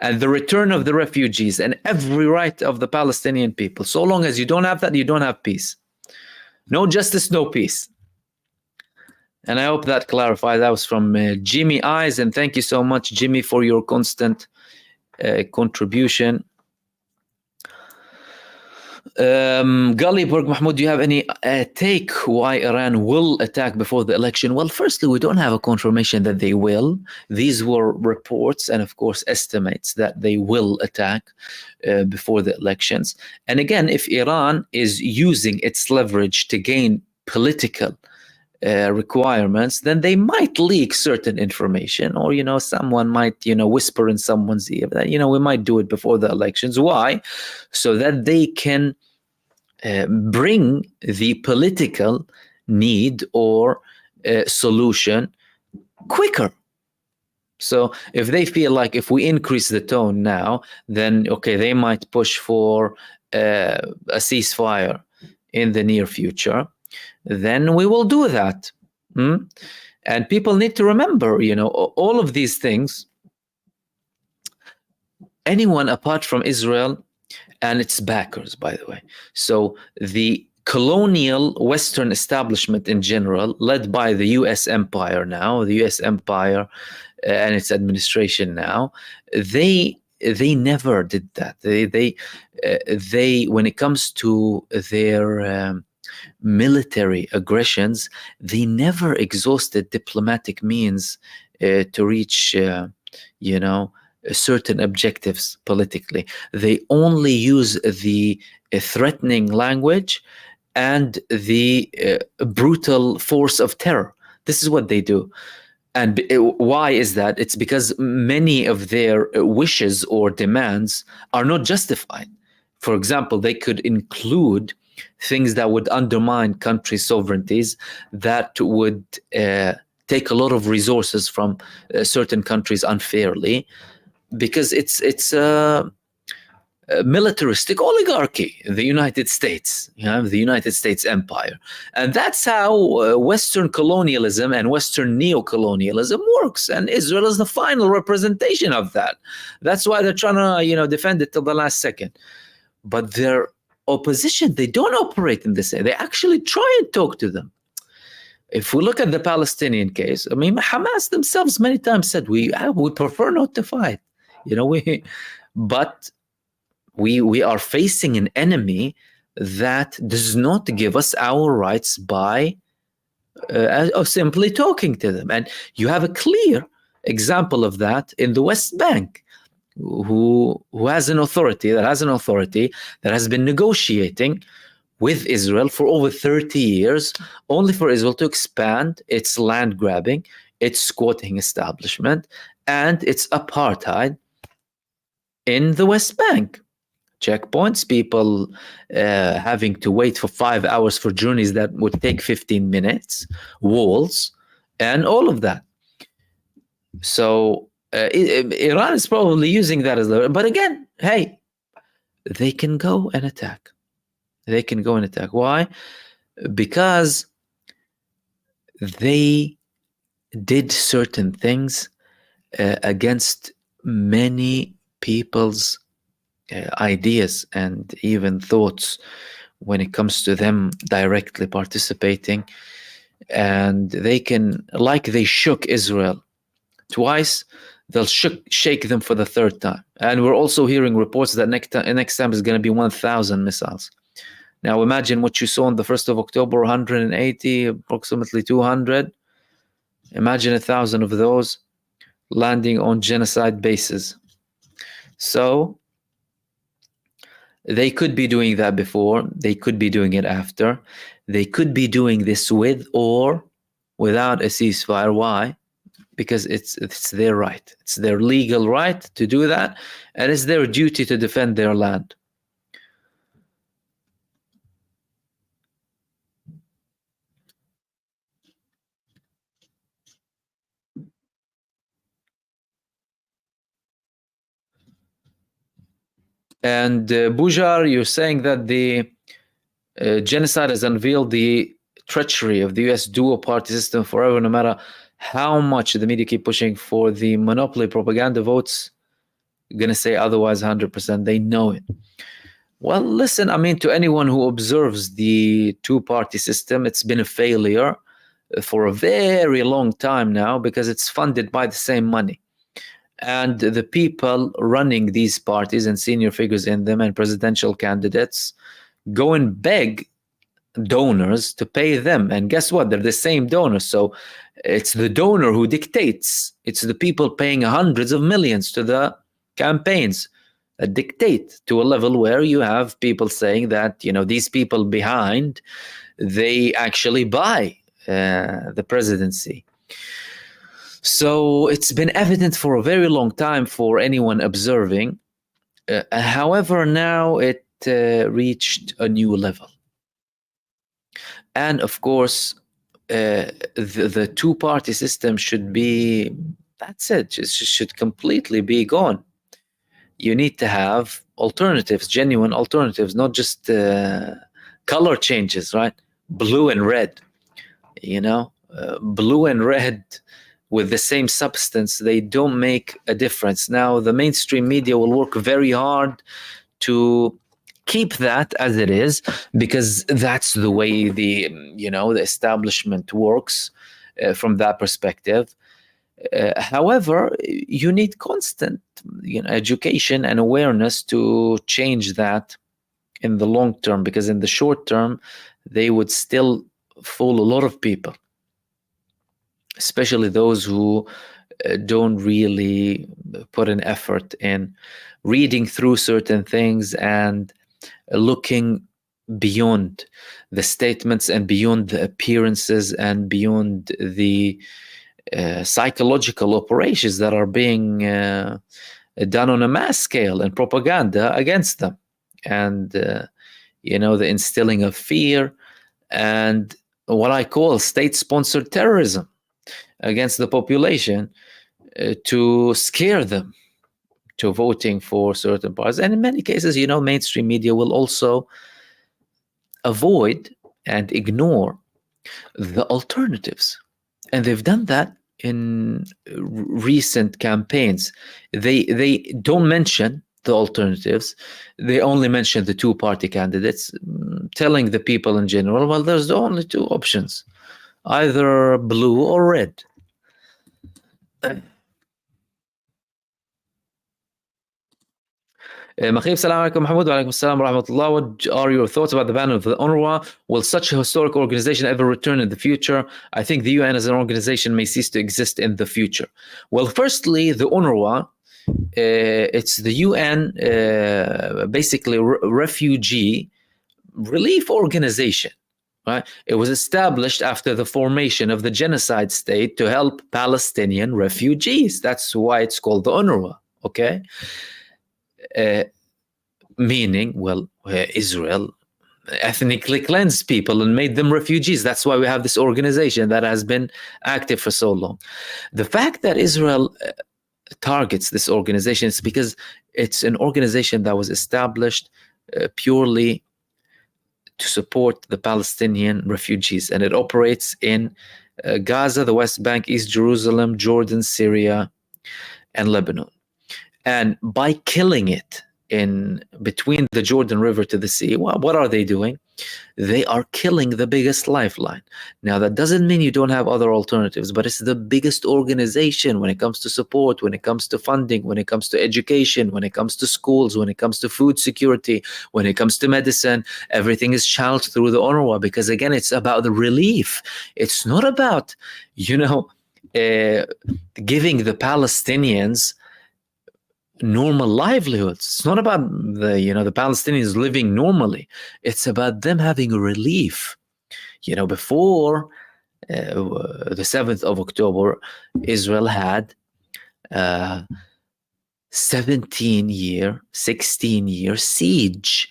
Speaker 1: and the return of the refugees and every right of the Palestinian people. So long as you don't have that, you don't have peace. No justice, no peace. And I hope that clarifies. That was from Jimmy Eyes, and thank you so much, Jimmy, for your constant contribution. Gullyberg Mahmoud, do you have any take why Iran will attack before the election? Well, firstly, we don't have a confirmation that they will. These were reports and, of course, estimates that they will attack before the elections. And again, if Iran is using its leverage to gain political requirements, then they might leak certain information, or someone might whisper in someone's ear that we might do it before the elections. Why? So that they can bring the political need or solution quicker. So if they feel like if we increase the tone now, then okay, they might push for a ceasefire in the near future, then we will do that. And people need to remember, all of these things, anyone apart from Israel and its backers, by the way. So the colonial Western establishment in general, led by the U.S. empire now, the U.S. empire and its administration now, they never did that. They when it comes to their military aggressions, they never exhausted diplomatic means to reach, certain objectives politically. They only use the threatening language and the brutal force of terror. This is what they do. And why is that? It's because many of their wishes or demands are not justified. For example, they could include things that would undermine country sovereignties, that would take a lot of resources from certain countries unfairly, because it's a militaristic oligarchy, the United States, the United States empire. And that's how Western colonialism and Western neo-colonialism works. And Israel is the final representation of that. That's why they're trying to, defend it till the last second. But their opposition, they don't operate in this way. They actually try and talk to them. If we look at the Palestinian case, Hamas themselves many times said, we prefer not to fight. But we are facing an enemy that does not give us our rights by simply talking to them. And you have a clear example of that in the West Bank, who has an authority that has been negotiating with Israel for over 30 years, only for Israel to expand its land grabbing, its squatting establishment, and its apartheid in the West Bank. Checkpoints, people having to wait for 5 hours for journeys that would take 15 minutes, walls, and all of that. So Iran is probably using that as but again, hey, they can go and attack. They can go and attack. Why? Because they did certain things against many people's ideas and even thoughts when it comes to them directly participating. And they can, like they shook Israel twice, they'll shake them for the third time. And we're also hearing reports that next time is going to be 1,000 missiles. Now imagine what you saw on the 1st of October, 180, approximately 200. Imagine 1,000 of those landing on genocide bases. So they could be doing that before, they could be doing it after, they could be doing this with or without a ceasefire. Why? Because it's their right. It's their legal right to do that, and it's their duty to defend their land. And Bujar, you're saying that the genocide has unveiled the treachery of the U.S. dual-party system forever, no matter how much the media keep pushing for the monopoly propaganda votes. You're going to say otherwise 100%. They know it. Well, listen, I mean, to anyone who observes the two-party system, it's been a failure for a very long time now because it's funded by the same money. And the people running these parties and senior figures in them and presidential candidates go and beg donors to pay them. And guess what? They're the same donors. So it's the donor who dictates. It's the people paying hundreds of millions to the campaigns that dictate, to a level where you have people saying that, you know, these people behind, they actually buy the presidency. So it's been evident for a very long time for anyone observing. However, now it reached a new level. And of course, the two-party system should be, that's it, it should completely be gone. You need to have alternatives, genuine alternatives, not just color changes, right? Blue and red, you know, blue and red with the same substance, they don't make a difference. Now, the mainstream media will work very hard to keep that as it is, because that's the way the establishment works from that perspective. However, you need constant education and awareness to change that in the long term, because in the short term, they would still fool a lot of people, especially those who don't really put an effort in reading through certain things and looking beyond the statements and beyond the appearances and beyond the psychological operations that are being done on a mass scale and propaganda against them, and the instilling of fear and what I call state-sponsored terrorism against the population to scare them to voting for certain parties. And in many cases, mainstream media will also avoid and ignore the alternatives. And they've done that in recent campaigns. They don't mention the alternatives. They only mention the two-party candidates, telling the people in general, well, there's only two options, either blue or red. Makhib, salam alaikum, Mahmoud. Wa alaikum salam wa rahmatullah. What are your thoughts about the ban of the UNRWA? Will such a historic organization ever return in the future? I think the UN as an organization may cease to exist in the future. Well, firstly, the UNRWA, it's the UN, basically refugee relief organization. Right? It was established after the formation of the genocide state to help Palestinian refugees. That's why it's called the UNRWA. Okay. Meaning, well, Israel ethnically cleansed people and made them refugees. That's why we have this organization that has been active for so long. The fact that Israel targets this organization is because it's an organization that was established purely to support the Palestinian refugees, and it operates in Gaza, the West Bank, East Jerusalem, Jordan, Syria, and Lebanon. And by killing it in between the Jordan River to the sea, well, what are they doing? They are killing the biggest lifeline. Now, that doesn't mean you don't have other alternatives, but it's the biggest organization when it comes to support, when it comes to funding, when it comes to education, when it comes to schools, when it comes to food security, when it comes to medicine. Everything is channeled through the UNRWA, because again, it's about the relief. It's not about, giving the Palestinians normal livelihoods. It's not about the Palestinians living normally. It's about them having relief. Before the 7th of October, Israel had 16-year siege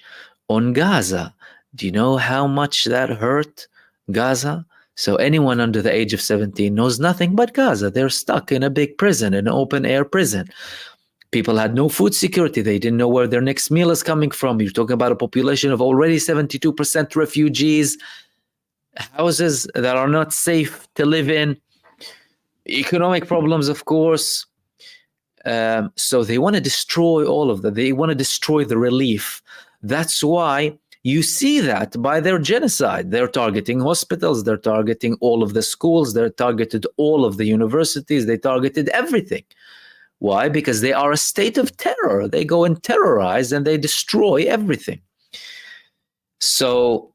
Speaker 1: on Gaza. Do you know how much that hurt Gaza? So anyone under the age of 17 knows nothing but Gaza. They're stuck in a big prison, an open-air prison. People had no food security. They didn't know where their next meal is coming from. You're talking about a population of already 72% refugees, houses that are not safe to live in, economic problems, of course. So they want to destroy all of that. They want to destroy the relief. That's why you see that by their genocide. They're targeting hospitals. They're targeting all of the schools. They're targeted all of the universities. They targeted everything. Why? Because they are a state of terror. They go and terrorize and they destroy everything. So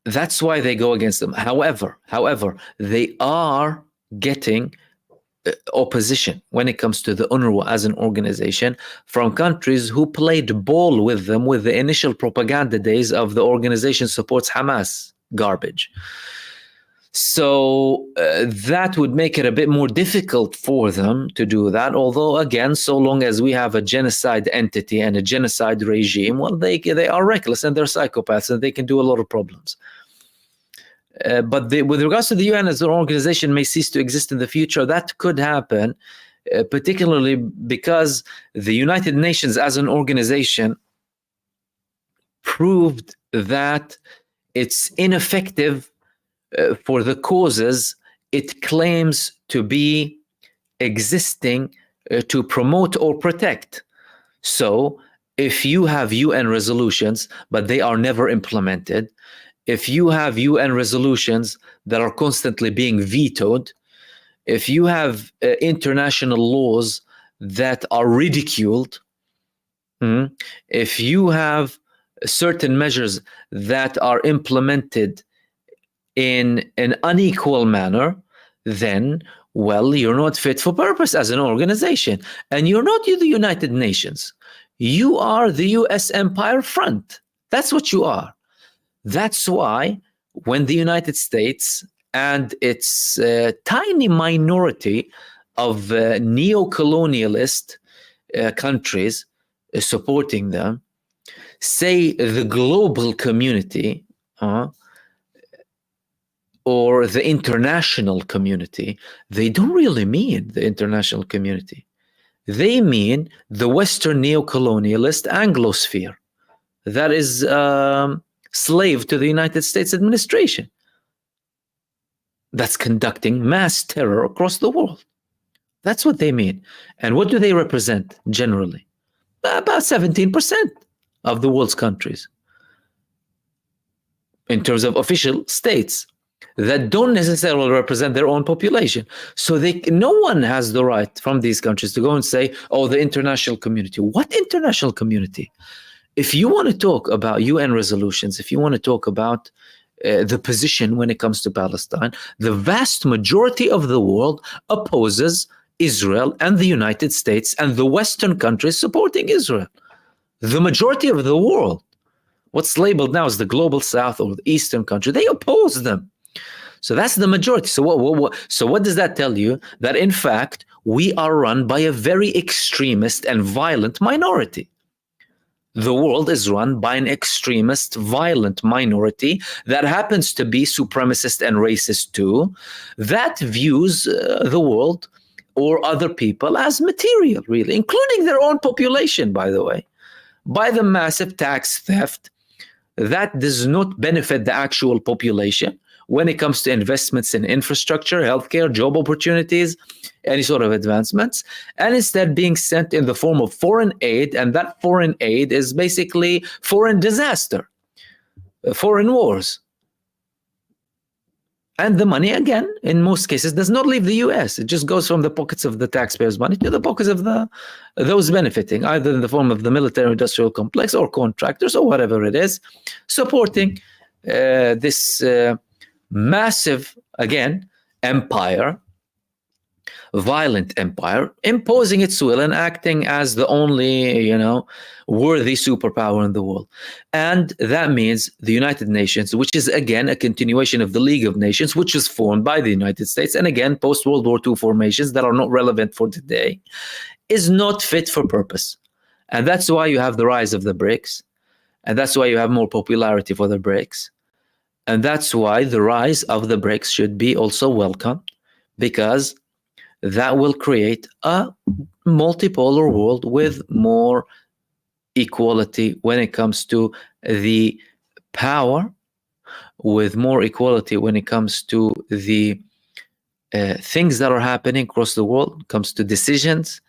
Speaker 1: that's why they go against them. However, they are getting opposition when it comes to the UNRWA as an organization from countries who played ball with them with the initial propaganda days of the organization supports Hamas garbage. So that would make it a bit more difficult for them to do that. Although, again, so long as we have a genocide entity and a genocide regime, well, they are reckless and they're psychopaths and they can do a lot of problems. But with regards to the UN as an organization may cease to exist in the future, that could happen, particularly because the United Nations as an organization proved that it's ineffective for the causes it claims to be existing to promote or protect. So if you have UN resolutions, but they are never implemented, if you have UN resolutions that are constantly being vetoed, if you have international laws that are ridiculed, if you have certain measures that are implemented in an unequal manner, then, well, you're not fit for purpose as an organization. And you're not the United Nations. You are the US Empire Front. That's what you are. That's why when the United States and its tiny minority of neo-colonialist countries supporting them say the global community or the international community, they don't really mean the international community. They mean the Western neo-colonialist Anglosphere that is slave to the United States administration that's conducting mass terror across the world. That's what they mean. And what do they represent generally? About 17% of the world's countries in terms of official states that don't necessarily represent their own population. So no one has the right from these countries to go and say, oh, the international community. What international community? If you want to talk about UN resolutions, if you want to talk about the position when it comes to Palestine, the vast majority of the world opposes Israel and the United States and the Western countries supporting Israel. The majority of the world, what's labeled now as the global South or the Eastern country, they oppose them. So that's the majority. So what does that tell you? That in fact, we are run by a very extremist and violent minority. The world is run by an extremist, violent minority that happens to be supremacist and racist too, that views the world or other people as material, really, including their own population, by the way, by the massive tax theft, that does not benefit the actual population when it comes to investments in infrastructure, healthcare, job opportunities, any sort of advancements, and instead being sent in the form of foreign aid. And that foreign aid is basically foreign disaster, foreign wars. And the money, again, in most cases, does not leave the US. It just goes from the pockets of the taxpayers' money to the pockets of those benefiting, either in the form of the military-industrial complex or contractors or whatever it is, supporting this massive, again, empire, violent empire, imposing its will and acting as the only, worthy superpower in the world. And that means the United Nations, which is, again, a continuation of the League of Nations, which was formed by the United States, and again, post-World War II formations that are not relevant for today, is not fit for purpose. And that's why you have the rise of the BRICS, and that's why you have more popularity for the BRICS. And that's why the rise of the BRICS should be also welcomed, because that will create a multipolar world with more equality when it comes to the power, with more equality when it comes to the things that are happening across the world, comes to decisions,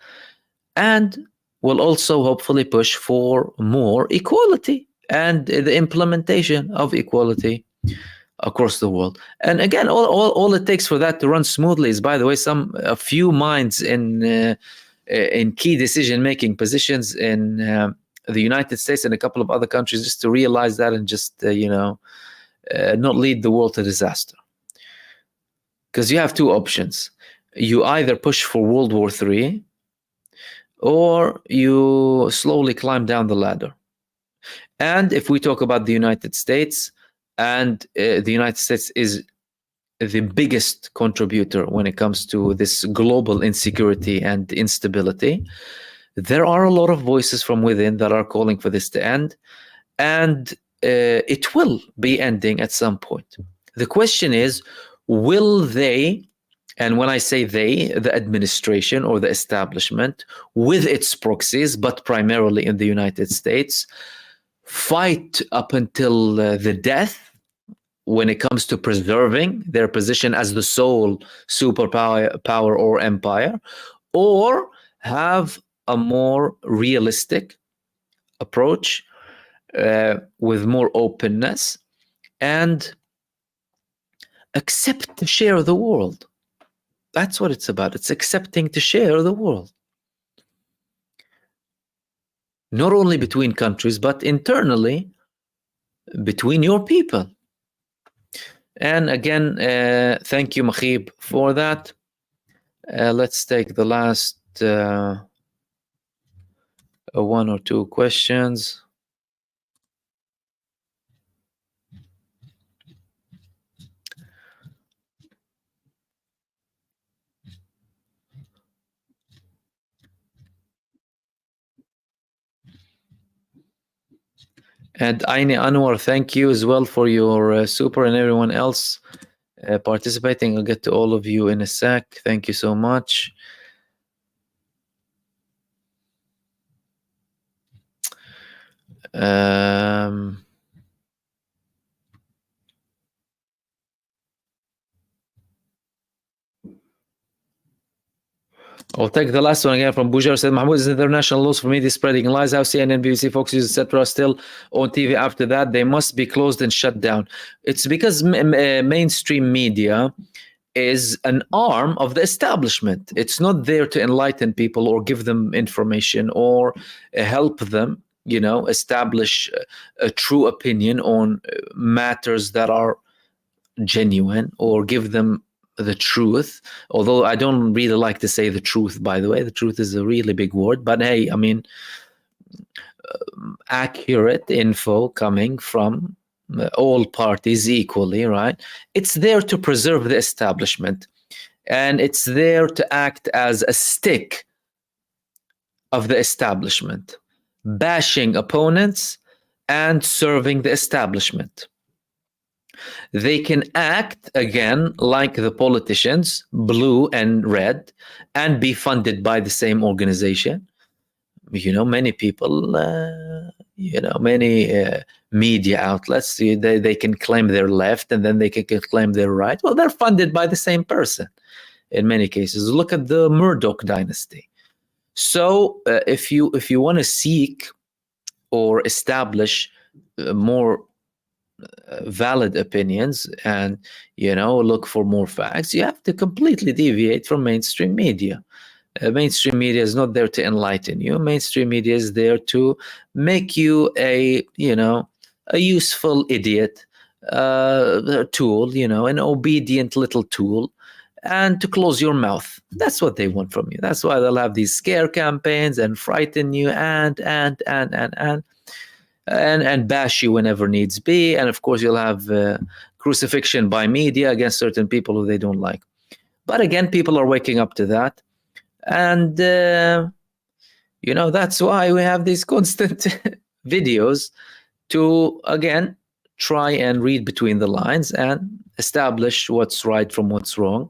Speaker 1: and will also hopefully push for more equality and the implementation of equality across the world. And again, all it takes for that to run smoothly is, by the way, a few minds in key decision-making positions in the United States and a couple of other countries just to realize that and just not lead the world to disaster. Because you have two options: you either push for World War III, or you slowly climb down the ladder. And if we talk about the United States, and the United States is the biggest contributor when it comes to this global insecurity and instability, there are a lot of voices from within that are calling for this to end, and it will be ending at some point. The question is, will they, and when I say they, the administration or the establishment with its proxies, but primarily in the United States, fight up until the death when it comes to preserving their position as the sole superpower or empire, or have a more realistic approach with more openness and accept to share the world. That's what it's about. It's accepting to share the world. Not only between countries, but internally between your people. And again, thank you, Mahib, for that. Let's take the last one or two questions. And Aini Anwar, thank you as well for your super, and everyone else participating. I'll get to all of you in a sec. Thank you so much. I'll take the last one again from Bujar. Said, Mahmoud, is international laws for media spreading lies? How CNN, BBC, Fox News, etc. still on TV after that? They must be closed and shut down. It's because mainstream media is an arm of the establishment. It's not there to enlighten people or give them information or help them, establish a true opinion on matters that are genuine, or give them the truth. Although I don't really like to say the truth, by the way. The truth is a really big word, but hey, I mean, accurate info coming from all parties equally, right? It's there to preserve the establishment, and it's there to act as a stick of the establishment, bashing opponents and serving the establishment. They can act, again, like the politicians, blue and red, and be funded by the same organization. Many people, many media outlets. They can claim they're left, and then they can claim they're right. Well, they're funded by the same person in many cases. Look at the Murdoch dynasty. So if you want to seek or establish more valid opinions and look for more facts, you have to completely deviate from mainstream media. Mainstream media is not there to enlighten you. Mainstream media is there to make you a useful idiot, tool, an obedient little tool, and to close your mouth. That's what they want from you. That's why they'll have these scare campaigns and frighten you and bash you whenever needs be. And of course, you'll have crucifixion by media against certain people who they don't like. But again, people are waking up to that. And, that's why we have these constant videos to, again, try and read between the lines and establish what's right from what's wrong,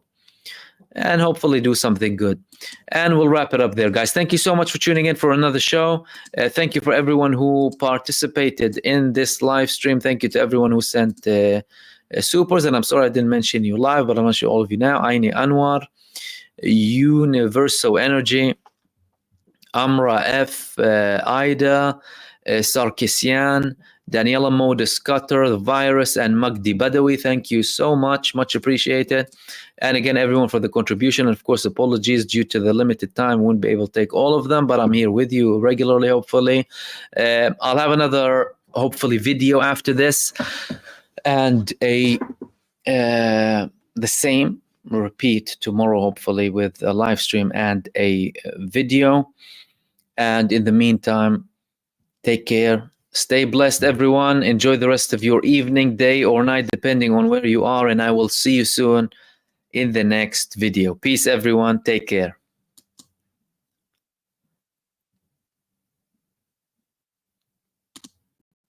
Speaker 1: and hopefully do something good. And we'll wrap it up there, guys. Thank you so much for tuning in for another show. Thank you for everyone who participated in this live stream. Thank you to everyone who sent supers. And I'm sorry I didn't mention you live, but I mention all of you now. Aini Anwar, Universo Energy, Amra F, Ida, Sarkisian, Daniela Modus Cutter, The Virus, and Magdi Badawi. Thank you so much. Much appreciated. And again, everyone for the contribution. And of course, apologies due to the limited time. Won't be able to take all of them, but I'm here with you regularly, hopefully. I'll have another, hopefully, video after this. And the same repeat tomorrow, hopefully, with a live stream and a video. And in the meantime, take care. Stay blessed, everyone. Enjoy the rest of your evening, day, or night, depending on where you are. And I will see you soon in the next video. Peace, everyone. Take care.